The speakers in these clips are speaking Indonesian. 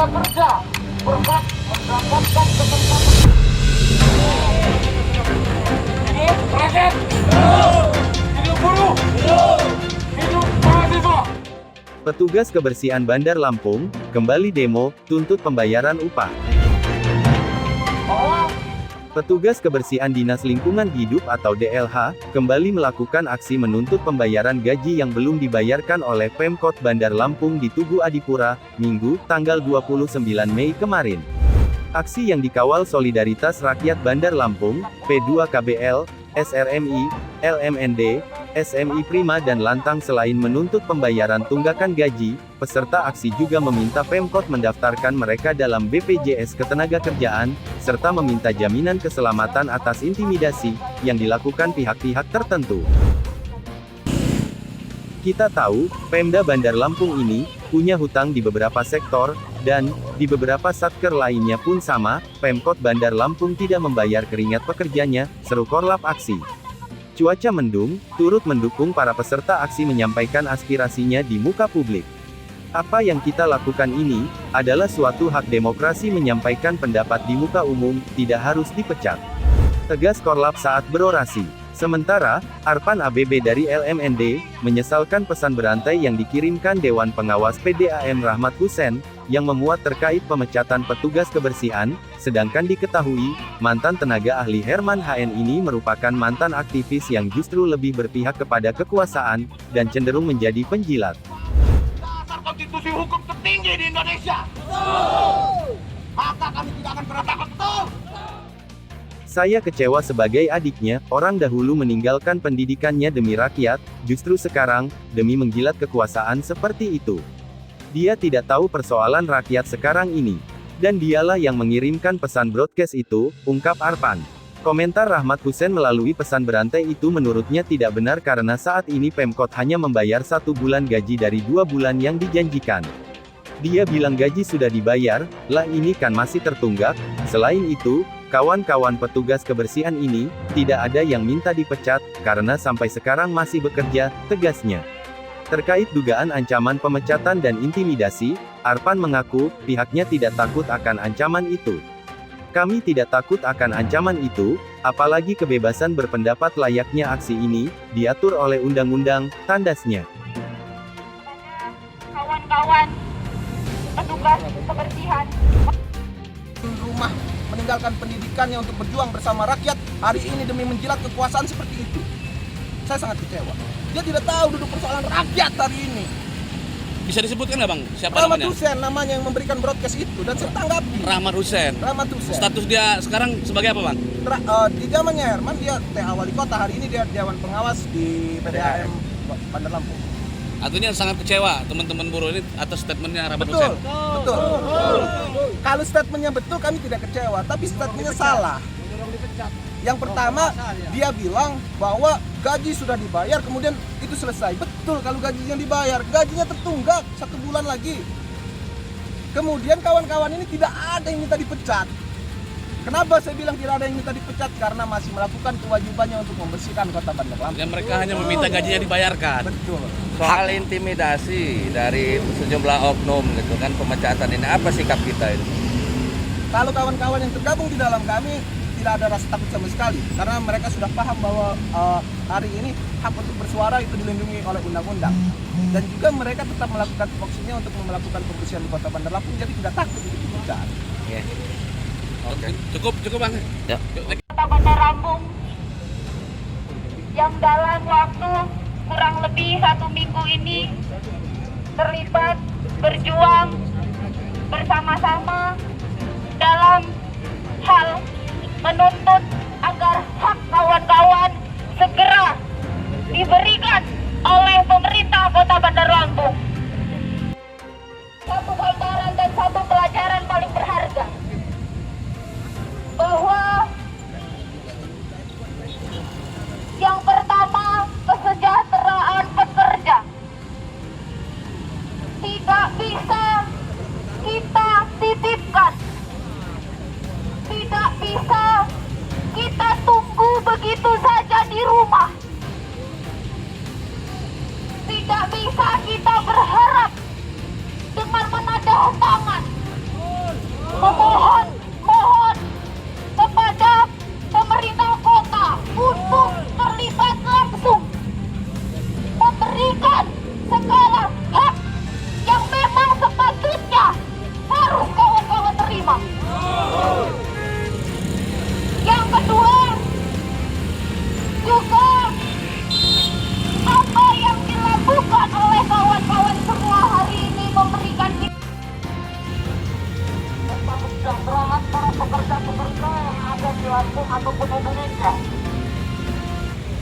tenaga kerja berhak mendapatkan kesempatan. Hidup rakyat, hidup buruh, hidup mahasiswa. Petugas kebersihan Bandar Lampung kembali demo tuntut pembayaran upah. Bahwa Petugas kebersihan Dinas Lingkungan Hidup atau DLH, kembali melakukan aksi menuntut pembayaran gaji yang belum dibayarkan oleh Pemkot Bandar Lampung di Tugu Adipura, Minggu, tanggal 29 Mei kemarin. Aksi yang dikawal Solidaritas Rakyat Bandar Lampung, P2KBL, SRMI, LMND, SMI Prima dan Lantang selain menuntut pembayaran tunggakan gaji, peserta aksi juga meminta Pemkot mendaftarkan mereka dalam BPJS Ketenagakerjaan, serta meminta jaminan keselamatan atas intimidasi yang dilakukan pihak-pihak tertentu. Kita tahu, Pemda Bandar Lampung ini punya hutang di beberapa sektor, dan di beberapa satker lainnya pun sama, Pemkot Bandar Lampung tidak membayar keringat pekerjanya, seru korlap aksi. Cuaca mendung, turut mendukung para peserta aksi menyampaikan aspirasinya di muka publik. Apa yang kita lakukan ini, adalah suatu hak demokrasi menyampaikan pendapat di muka umum, tidak harus dipecat. Tegas korlap saat berorasi. Sementara, Arpan ABB dari LMND, menyesalkan pesan berantai yang dikirimkan Dewan Pengawas PDAM Rahmat Hussein, yang memuat terkait pemecatan petugas kebersihan, sedangkan diketahui, mantan tenaga ahli Herman HN ini merupakan mantan aktivis yang justru lebih berpihak kepada kekuasaan, dan cenderung menjadi penjilat. dasar konstitusi hukum tertinggi di Indonesia. Maka kami tidak akan pernah takut, betul. Saya kecewa sebagai adiknya, orang dahulu meninggalkan pendidikannya demi rakyat, justru sekarang, demi menggilat kekuasaan seperti itu. Dia tidak tahu persoalan rakyat sekarang ini. Dan dialah yang mengirimkan pesan broadcast itu, ungkap Arpan. Komentar Rahmat Hussein melalui pesan berantai itu menurutnya tidak benar karena saat ini Pemkot hanya membayar 1 bulan gaji dari 2 bulan yang dijanjikan. Dia bilang gaji sudah dibayar, lah ini kan masih tertunggak. Selain itu, kawan-kawan petugas kebersihan ini, tidak ada yang minta dipecat, karena sampai sekarang masih bekerja, tegasnya. Terkait dugaan ancaman pemecatan dan intimidasi, Arpan mengaku, pihaknya tidak takut akan ancaman itu. Kami tidak takut akan ancaman itu, apalagi kebebasan berpendapat layaknya aksi ini, diatur oleh undang-undang, tandasnya. Kawan-kawan petugas kebersihan rumah meninggalkan pendidikannya untuk berjuang bersama rakyat hari ini demi menjilat kekuasaan seperti itu. Saya sangat kecewa. Dia tidak tahu duduk persoalan rakyat hari ini. Bisa disebutkan nggak bang? Siapa Rahmat namanya? Hussein namanya yang memberikan broadcast itu dan saya tanggapi. Rahmat Hussein. Rahmat Hussein. Status dia sekarang sebagai apa bang? Di zamannya Herman dia TA Wali Kota, hari ini dia Dewan Pengawas di PDAM Bandar Lampung. Artinya sangat kecewa teman-teman buruh ini atas statementnya Rahmat Betul, Hussein. betul. Kalau statementnya betul kami tidak kecewa, tapi statementnya salah. Yang pertama, dia bilang bahwa gaji sudah dibayar, kemudian itu selesai. Betul, kalau gajinya dibayar, gajinya tertunggak 1 bulan lagi. Kemudian kawan-kawan ini tidak ada yang minta dipecat. Kenapa saya bilang tidak ada yang minta dipecat? Karena masih melakukan kewajibannya untuk membersihkan kota Bandar Lampung. Dan mereka hanya meminta gajinya dibayarkan. Betul. Soal intimidasi dari sejumlah oknum gitu kan, pemecatan ini, apa sikap kita ini? Kalau kawan-kawan yang tergabung di dalam kami tidak ada rasa takut sama sekali, karena mereka sudah paham bahwa hari ini hak untuk bersuara itu dilindungi oleh undang-undang, dan juga mereka tetap melakukan tupoksinya untuk melakukan pembersihan di kota Bandar Lampung, jadi tidak takut untuk dipecat. Oke. Cukup bang. Ya. Kota Bandar Lampung yang dalam waktu kurang lebih 1 minggu ini terlibat berjuang bersama-sama dalam hal menuntut agar hak kawan-kawan segera diberikan oleh pemerintah Kota Bandar Lampung. Satu gambaran dan satu pelajaran paling berharga bahwa yang pertama, kesejahteraan pekerja tidak bisa kita titipkan, tidak bisa kita tunggu begitu saja.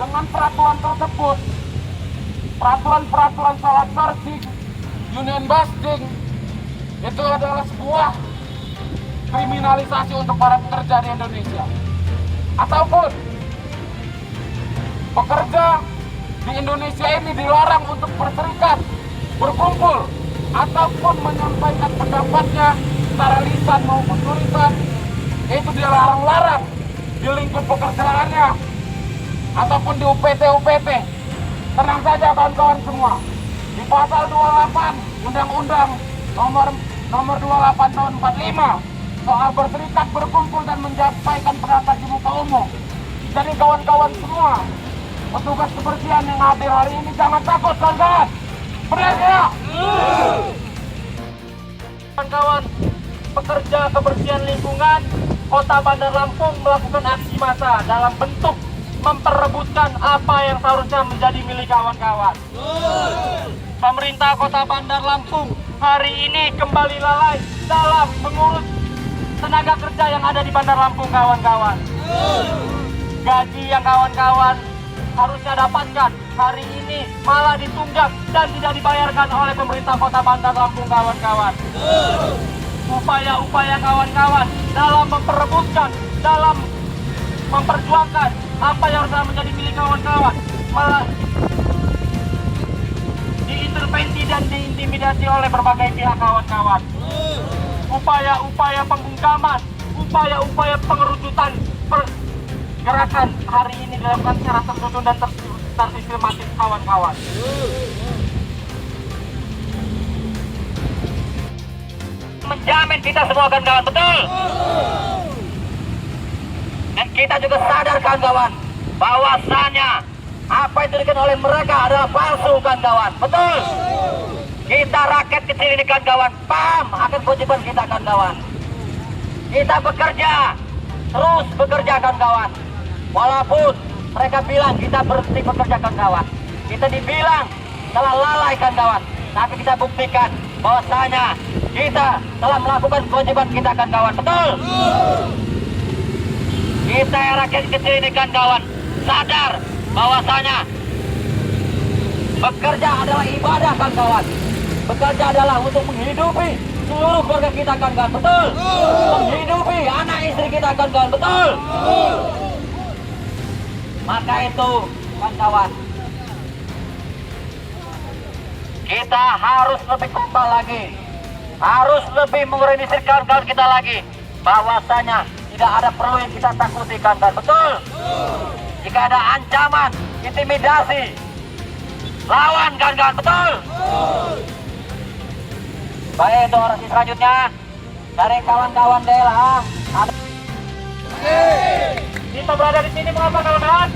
dengan peraturan tersebut, peraturan soal searching, union busting, itu adalah sebuah kriminalisasi untuk para pekerja di Indonesia. Ataupun pekerja di Indonesia ini dilarang untuk berserikat, berkumpul, ataupun menyampaikan pendapatnya secara lisan maupun tulisan. Itu dilarang-larang di lingkup pekerjaannya ataupun di UPT. Tenang saja kawan-kawan semua. Di pasal 28 Undang-Undang nomor 28 tahun 45 soal berserikat, berkumpul dan menyampaikan pendapat di muka umum. Jadi kawan-kawan semua, petugas kebersihan yang hadir hari ini jangan takut kawan-kawan. Benar ya? Kawan-kawan, pekerja kebersihan lingkungan Kota Bandar Lampung melakukan aksi massa dalam bentuk memperebutkan apa yang seharusnya menjadi milik kawan-kawan. Pemerintah Kota Bandar Lampung hari ini kembali lalai dalam mengurus tenaga kerja yang ada di Bandar Lampung, kawan-kawan. Gaji yang kawan-kawan harusnya dapatkan hari ini malah ditunggak dan tidak dibayarkan oleh pemerintah Kota Bandar Lampung, kawan-kawan. Upaya-upaya kawan-kawan dalam memperebutkan, dalam memperjuangkan apa yang harusnya menjadi milik kawan-kawan malah diintervensi dan diintimidasi oleh berbagai pihak, kawan-kawan. Upaya-upaya penggungkaman, upaya-upaya pengerucutan gerakan hari ini dilakukan secara tersusun dan tersistematis, kawan-kawan. Menjamin kita semua, kawan-kawan, betul? Dan kita juga sadar, kawan-kawan, bahwasanya apa yang diberikan oleh mereka adalah palsu, kawan-kawan, betul? Kita rakyat kecil ini, kawan-kawan, paham akan kewajiban kita, kawan-kawan. Kita bekerja, terus bekerja, kawan-kawan. Walaupun mereka bilang kita berhenti bekerja, kawan-kawan, kita dibilang telah lalai, kawan-kawan, tapi kita buktikan bahwasanya kita telah melakukan kewajiban kita, kawan-kawan, betul? Kita rakyat kecil ini, kawan-kawan, sadar bahwasanya bekerja adalah ibadah, kawan-kawan. Bekerja adalah untuk menghidupi seluruh keluarga kita, kawan-kawan, betul? Menghidupi anak istri kita, kawan-kawan, betul? Maka itu, kawan-kawan, kita harus lebih kompak lagi, harus lebih mengorganisir kawan-kawan kita lagi, bahwasanya tidak ada perlu yang kita takuti, kawan-kawan, betul? Jika ada ancaman, intimidasi, lawan, kawan-kawan, betul? Baik, itu orasi selanjutnya dari kawan-kawan daerah. Kita berada di sini mengapa, kawan-kawan?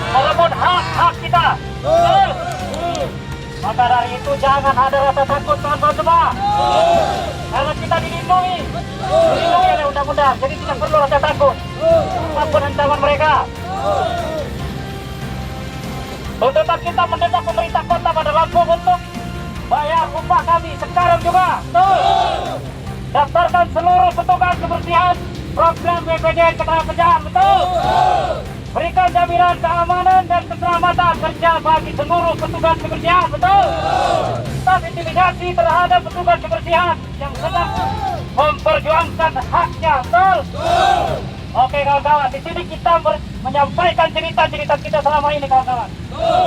Walaupun hak kita, betul? Maka dari itu jangan ada rasa takut, kawan-kawan semua. Karena kita dilindungi oleh undang-undang, jadi tidak perlu rasa takut apapun ancaman mereka. Tuntutan kita mendesak pemerintah Kota Bandar Lampung untuk bayar upah kami sekarang juga. Daftarkan seluruh petugas kebersihan program BPJS Ketenagakerjaan, betul? Berikan jaminan keamanan dan keselamatan kerja bagi seluruh petugas kebersihan, betul? Stop intimidasi terhadap petugas kebersihan yang sedang memperjuangkan haknya, betul? Oke, kawan-kawan, di sini kita menyampaikan cerita-cerita kita selama ini, kawan-kawan.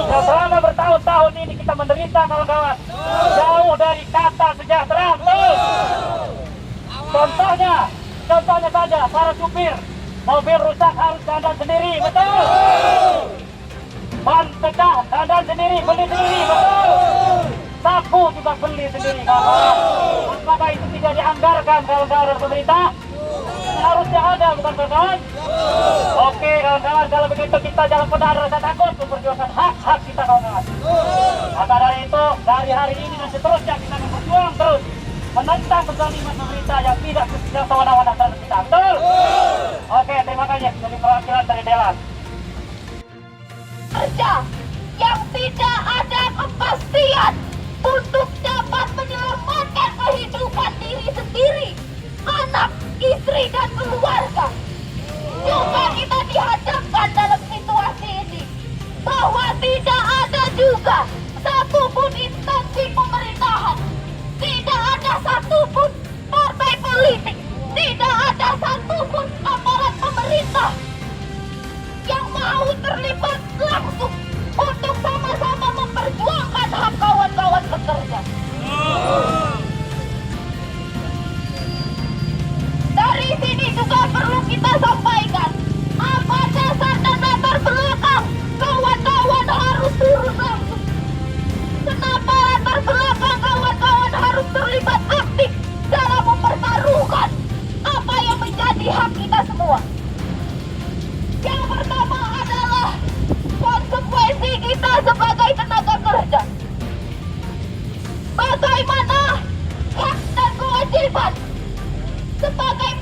Yang selama bertahun-tahun ini kita menderita, kawan-kawan. Jauh dari kata sejahtera, betul? Contohnya saja, para supir mobil rusak harus dandan sendiri, betul? Ban pecah, dandan sendiri, beli sendiri, betul? Sapu juga beli sendiri, kawan-kawan. Apakah itu tidak dianggarkan, kawan-kawan, dari pemerintah? Harusnya ada, bukan, kawan-kawan? Oke, kawan-kawan, kalau begitu kita jangan pernah ada rasa takut memperjuangkan hak-hak kita, kawan-kawan. Maka dari itu, dari hari ini dan seterusnya kita berjuang terus menentang kezaliman pemerintah yang tidak sewenang-wenang terhadap kita, betul? Oke, terima kasih dari perwakilan dari Delan. Kerja yang tidak ada kepastian untuk dapat menyelamatkan kehidupan diri sendiri, anak, istri, dan keluarga. Juga kita dihadapkan dalam situasi ini juga satupun instansi pemerintahan, tidak ada satupun partai politik, tidak ada satupun aparat pemerintah yang mau terlibat langsung untuk sama-sama memperjuangkan hak kawan-kawan pekerja. Dari sini juga perlu kita sampaikan, apa dasar dan latar belakang kawan-kawan harus turun langsung. Kenapa latar belakang kawan-kawan harus terlibat aktif dalam mempertaruhkan apa yang menjadi hak kita semua. Yang pertama adalah konsekuensi kita sebagai tenaga kerja. Bagaimana hak dan kewajiban sebagai